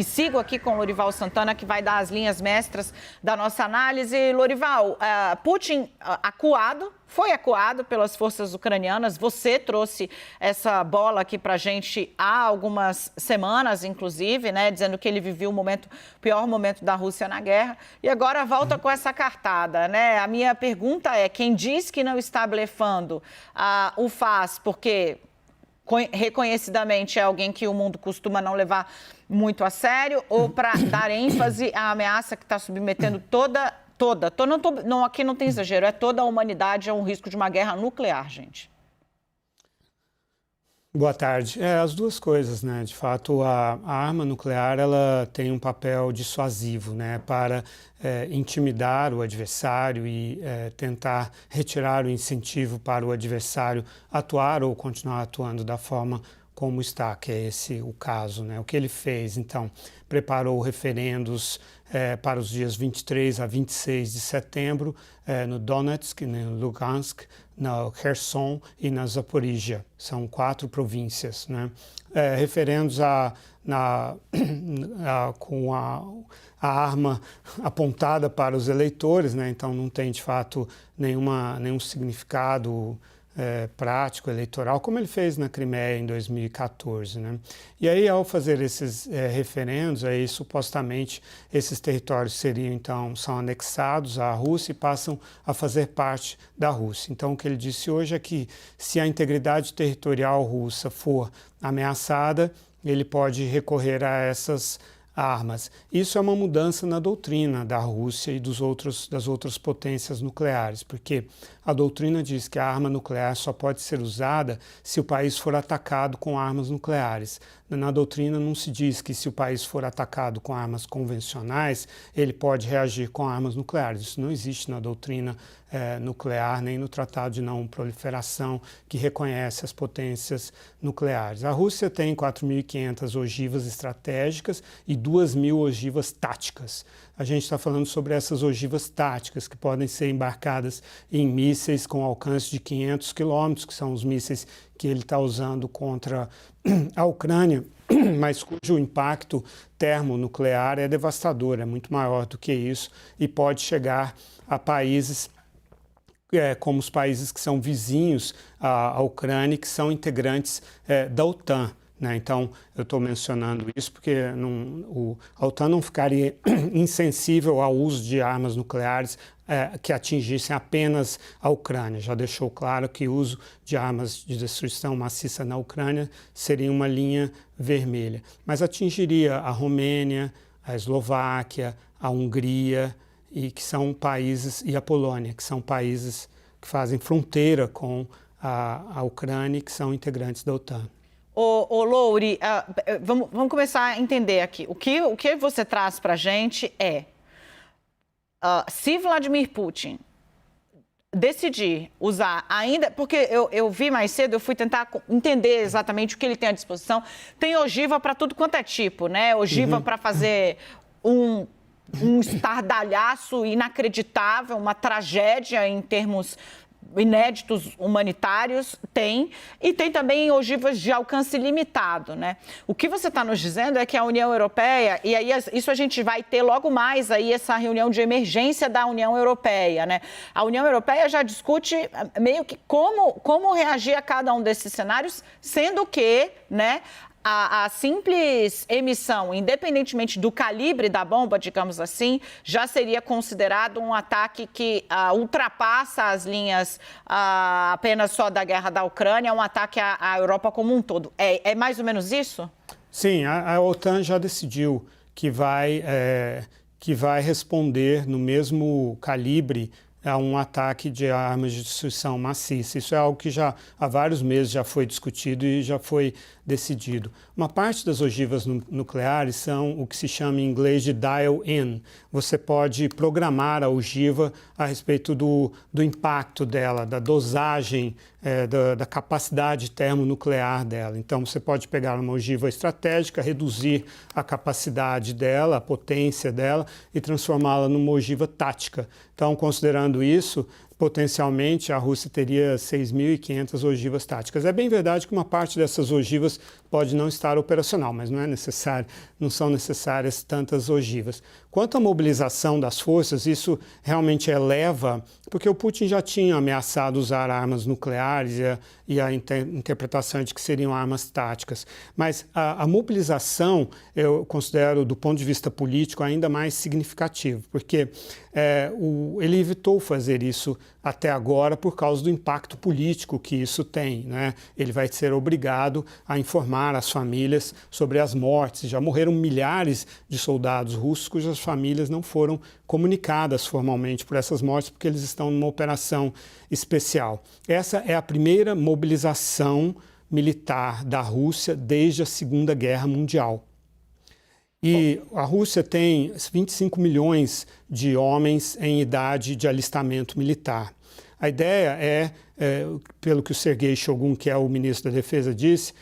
E sigo aqui com o Lorival Santana, que vai dar as linhas mestras da nossa análise. Lorival, Putin foi acuado pelas forças ucranianas. Você trouxe essa bola aqui para a gente há algumas semanas, inclusive, né, dizendo que ele viveu o pior momento da Rússia na guerra. E agora volta com essa cartada, né? A minha pergunta é, quem diz que não está blefando, o faz porque reconhecidamente é alguém que o mundo costuma não levar muito a sério, ou para dar ênfase à ameaça que está submetendo aqui não tem exagero, é toda a humanidade a um risco de uma guerra nuclear, gente. Boa tarde. As duas coisas, né? De fato, a arma nuclear, ela tem um papel dissuasivo, né? Para intimidar o adversário e tentar retirar o incentivo para o adversário atuar ou continuar atuando da forma como está, que é esse o caso, né? O que ele fez, então, preparou referendos para os dias 23 a 26 de setembro no Donetsk, no Lugansk, na Kherson e na Zaporizhia. São 4 províncias, né? Referendos com a arma apontada para os eleitores, né? Então não tem de fato nenhum significado prático, eleitoral, como ele fez na Crimeia em 2014, né? E aí, ao fazer esses referendos, aí supostamente esses territórios são anexados à Rússia e passam a fazer parte da Rússia. Então, o que ele disse hoje é que se a integridade territorial russa for ameaçada, ele pode recorrer a essas armas. Isso é uma mudança na doutrina da Rússia e das outras potências nucleares, porque a doutrina diz que a arma nuclear só pode ser usada se o país for atacado com armas nucleares. Na doutrina não se diz que se o país for atacado com armas convencionais, ele pode reagir com armas nucleares. Isso não existe na doutrina nuclear, nem no Tratado de Não Proliferação, que reconhece as potências nucleares. A Rússia tem 4.500 ogivas estratégicas e 2.000 ogivas táticas. A gente está falando sobre essas ogivas táticas, que podem ser embarcadas em mísseis com alcance de 500 quilômetros, que são os mísseis que ele está usando contra a Ucrânia, mas cujo impacto termonuclear é devastador, é muito maior do que isso e pode chegar a países como os países que são vizinhos à Ucrânia, que são integrantes da OTAN. Né? Então, eu estou mencionando isso porque a OTAN não ficaria insensível ao uso de armas nucleares que atingissem apenas a Ucrânia. Já deixou claro que o uso de armas de destruição maciça na Ucrânia seria uma linha vermelha. Mas atingiria a Romênia, a Eslováquia, a Hungria, e a Polônia, que são países que fazem fronteira com a Ucrânia e que são integrantes da OTAN. Louri, vamos começar a entender aqui. O que você traz para a gente é, se Vladimir Putin decidir usar ainda, porque eu vi mais cedo, eu fui tentar entender exatamente o que ele tem à disposição. Tem ogiva para tudo quanto é tipo, né? Ogiva para fazer um estardalhaço inacreditável, uma tragédia em termos inéditos humanitários, e tem também ogivas de alcance limitado, né? O que você está nos dizendo é que a União Europeia, e aí isso a gente vai ter logo mais aí essa reunião de emergência da União Europeia, né? A União Europeia já discute meio que como reagir a cada um desses cenários, sendo que, né, a simples emissão, independentemente do calibre da bomba, digamos assim, já seria considerado um ataque que ultrapassa as linhas apenas só da guerra da Ucrânia, é um ataque à Europa como um todo. É mais ou menos isso? Sim, a OTAN já decidiu que vai responder no mesmo calibre a um ataque de armas de destruição maciça. Isso é algo que já há vários meses já foi discutido e já foi decidido. Uma parte das ogivas nucleares são o que se chama em inglês de dial-in. Você pode programar a ogiva a respeito do impacto dela, da dosagem, da capacidade termonuclear dela. Então, você pode pegar uma ogiva estratégica, reduzir a capacidade dela, a potência dela e transformá-la numa ogiva tática. Então, considerando isso, potencialmente a Rússia teria 6.500 ogivas táticas. É bem verdade que uma parte dessas ogivas pode não estar operacional, mas não são necessárias tantas ogivas. Quanto à mobilização das forças, isso realmente eleva, porque o Putin já tinha ameaçado usar armas nucleares e a interpretação de que seriam armas táticas. Mas a mobilização, eu considero, do ponto de vista político, ainda mais significativo, porque ele evitou fazer isso até agora por causa do impacto político que isso tem, né? Ele vai ser obrigado a informar as famílias sobre as mortes. Já morreram milhares de soldados russos cujas famílias não foram comunicadas formalmente por essas mortes porque eles estão numa operação especial. Essa é a primeira mobilização militar da Rússia desde a Segunda Guerra Mundial. E a Rússia tem 25 milhões de homens em idade de alistamento militar. A ideia pelo que o Sergei Shogun, que é o ministro da Defesa, disse,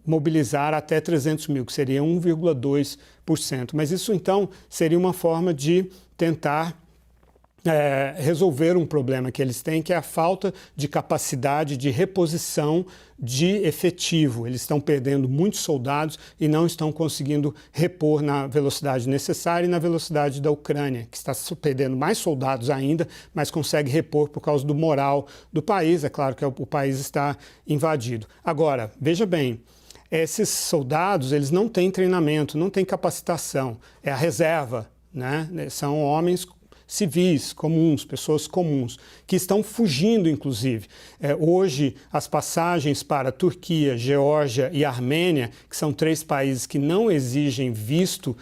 mobilizar até 300 mil, que seria 1,2%. Mas isso, então, seria uma forma de tentar resolver um problema que eles têm, que é a falta de capacidade de reposição de efetivo. Eles estão perdendo muitos soldados e não estão conseguindo repor na velocidade necessária e na velocidade da Ucrânia, que está perdendo mais soldados ainda, mas consegue repor por causa do moral do país. É claro que o país está invadido. Agora, veja bem, esses soldados, eles não têm treinamento, não têm capacitação. É a reserva, né? São homens civis, comuns, pessoas comuns, que estão fugindo, inclusive. Hoje, as passagens para Turquia, Geórgia e Armênia, que são 3 países que não exigem visto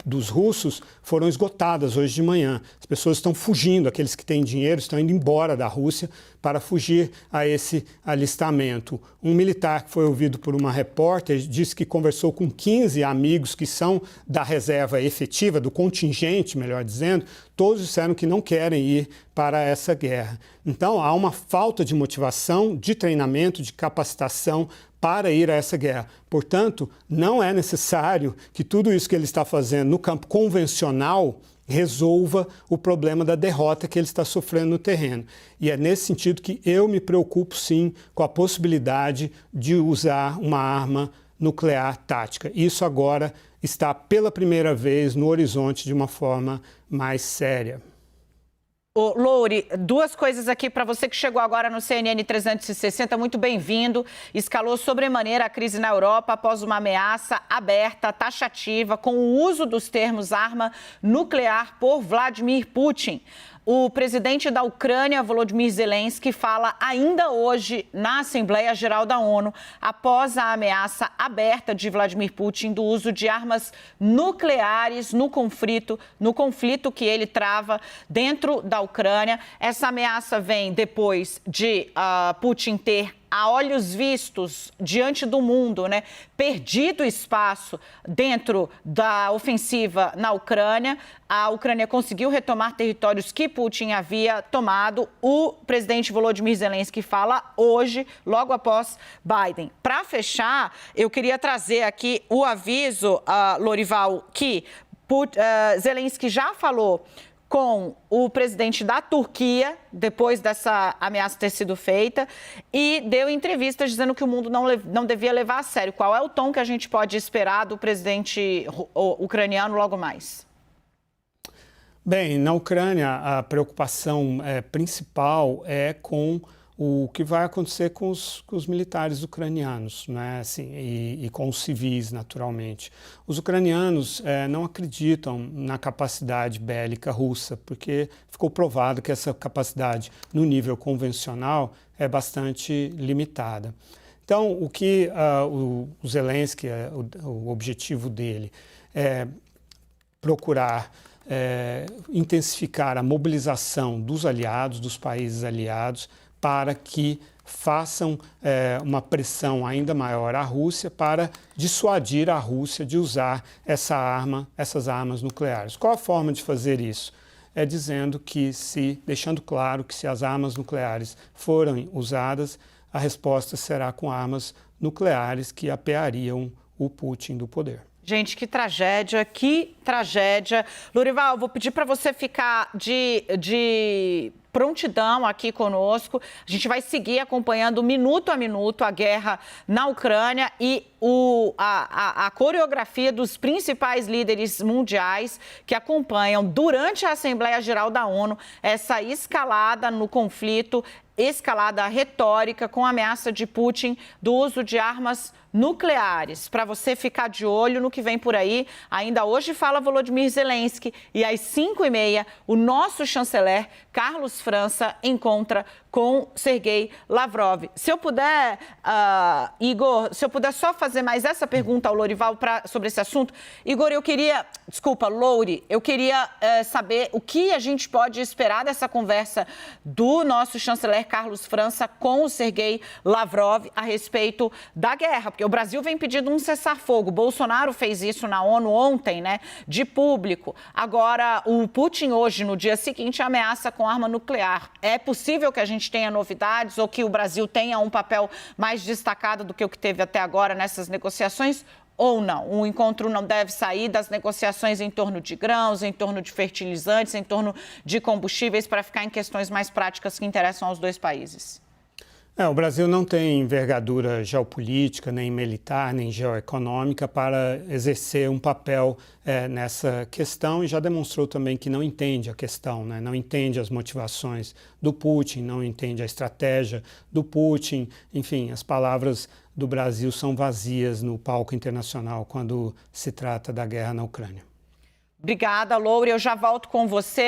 dos russos, foram esgotadas hoje de manhã. As pessoas estão fugindo, aqueles que têm dinheiro estão indo embora da Rússia para fugir a esse alistamento. Um militar que foi ouvido por uma repórter disse que conversou com 15 amigos que são da reserva efetiva, do contingente, melhor dizendo. Todos disseram que não querem ir para essa guerra. Então, há uma falta de motivação, de treinamento, de capacitação para ir a essa guerra. Portanto, não é necessário que tudo isso que ele está fazendo no campo convencional resolva o problema da derrota que ele está sofrendo no terreno. E é nesse sentido que eu me preocupo, sim, com a possibilidade de usar uma arma nuclear tática. Isso agora está pela primeira vez no horizonte de uma forma mais séria. Ô, Louri, 2 coisas aqui para você que chegou agora no CNN 360, muito bem-vindo. Escalou sobremaneira a crise na Europa após uma ameaça aberta, taxativa, com o uso dos termos arma nuclear por Vladimir Putin. O presidente da Ucrânia, Volodymyr Zelensky, fala ainda hoje na Assembleia Geral da ONU, após a ameaça aberta de Vladimir Putin do uso de armas nucleares no conflito que ele trava dentro da Ucrânia. Essa ameaça vem depois de Putin ter, a olhos vistos, diante do mundo, né, perdido espaço dentro da ofensiva na Ucrânia. A Ucrânia conseguiu retomar territórios que Putin havia tomado. O presidente Volodymyr Zelensky fala hoje, logo após Biden. Para fechar, eu queria trazer aqui o aviso, Lorival, que Zelensky já falou com o presidente da Turquia, depois dessa ameaça ter sido feita, e deu entrevistas dizendo que o mundo não devia levar a sério. Qual é o tom que a gente pode esperar do presidente ucraniano logo mais? Bem, na Ucrânia, a preocupação principal é com o que vai acontecer com os militares ucranianos, né? Assim, e com os civis, naturalmente. Os ucranianos não acreditam na capacidade bélica russa, porque ficou provado que essa capacidade no nível convencional é bastante limitada. Então, o que o Zelensky, o objetivo dele é procurar intensificar a mobilização dos aliados, dos países aliados, para que façam uma pressão ainda maior à Rússia para dissuadir a Rússia de usar essas armas nucleares. Qual a forma de fazer isso? É dizendo que deixando claro que se as armas nucleares forem usadas, a resposta será com armas nucleares que apeariam o Putin do poder. Gente, que tragédia, que tragédia. Lorival, vou pedir para você ficar de prontidão aqui conosco. A gente vai seguir acompanhando minuto a minuto a guerra na Ucrânia e a coreografia dos principais líderes mundiais que acompanham durante a Assembleia Geral da ONU essa escalada no conflito, escalada retórica com a ameaça de Putin do uso de armas nucleares. Para você ficar de olho no que vem por aí, ainda hoje fala Volodymyr Zelensky e às 5h30 o nosso chanceler Carlos França encontra com Sergei Lavrov. Se eu puder, Igor, se eu puder só fazer mais essa pergunta ao Lorival sobre esse assunto. Igor, Louri, eu queria saber o que a gente pode esperar dessa conversa do nosso chanceler Carlos França com o Sergei Lavrov a respeito da guerra, porque o Brasil vem pedindo um cessar-fogo. Bolsonaro fez isso na ONU ontem, né, de público. Agora, o Putin hoje, no dia seguinte, ameaça com arma nuclear. É possível que a gente tenha novidades ou que o Brasil tenha um papel mais destacado do que o que teve até agora nessas negociações? Ou não? O encontro não deve sair das negociações em torno de grãos, em torno de fertilizantes, em torno de combustíveis, para ficar em questões mais práticas que interessam aos dois países? O Brasil não tem envergadura geopolítica, nem militar, nem geoeconômica para exercer um papel nessa questão e já demonstrou também que não entende a questão, né? Não entende as motivações do Putin, não entende a estratégia do Putin. Enfim, as palavras do Brasil são vazias no palco internacional quando se trata da guerra na Ucrânia. Obrigada, Louri. Eu já volto com você.